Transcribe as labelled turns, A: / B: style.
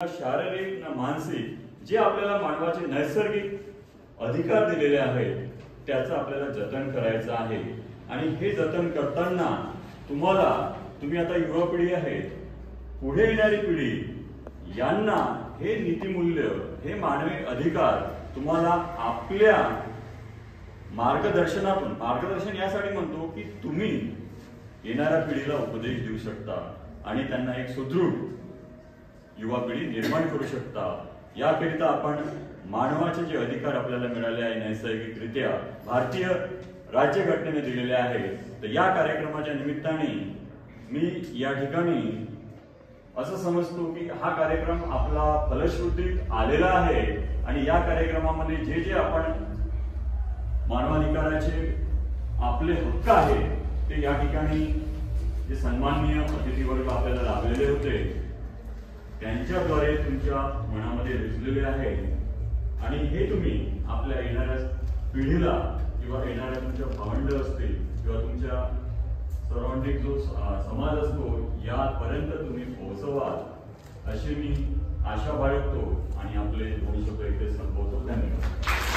A: शारीरिक ना मानसिक जे आपल्याला मानवाचे नैसर्गिक अधिकार दिलेले आहेत त्याचं आपल्याला जतन करायचं आहे। आणि हे जतन करताना तुम्ही आता युवा पिढी आहे, पुढे येणारी पिढी यांना हे नीतिमूल्य, हे मानवी अधिकार तुम्हाला आपल्या मार्गदर्शन यासाठी म्हणतो की तुम्ही येणाऱ्या पिढीला उपदेश देऊ शकता आणि त्यांना एक सुदृढ युवा पिढी निर्माण करू शकता। याकरिता आपण मानवाचे जे अधिकार आपल्याला मिळाले आहे नैसर्गिकरित्या भारतीय राज्यघटनेने दिलेले आहेत, तर या कार्यक्रमाच्या निमित्ताने मी या ठिकाणी असं समजतो की हा कार्यक्रम आपला फलश्रुतीत आलेला आहे आणि या कार्यक्रमामध्ये जे जे आपण मानवाधिकाराचे आपले हक्क आहेत ते या ठिकाणी जे सन्माननीय अतिथीवर्ग आपल्याला लाभलेले होते त्यांच्याद्वारे तुमच्या मनामध्ये रुजलेले आहे आणि हे तुम्ही आपल्या येणाऱ्या पिढीला किंवा येणाऱ्या तुमच्या भावंड असतील किंवा तुमच्या सराउंडिंग जो समाज असतो यापर्यंत तुम्ही पोहोचवाल अशी मी आशा बाळगतो आणि आपले दोन शब्द इथे संपवतो। धन्यवाद।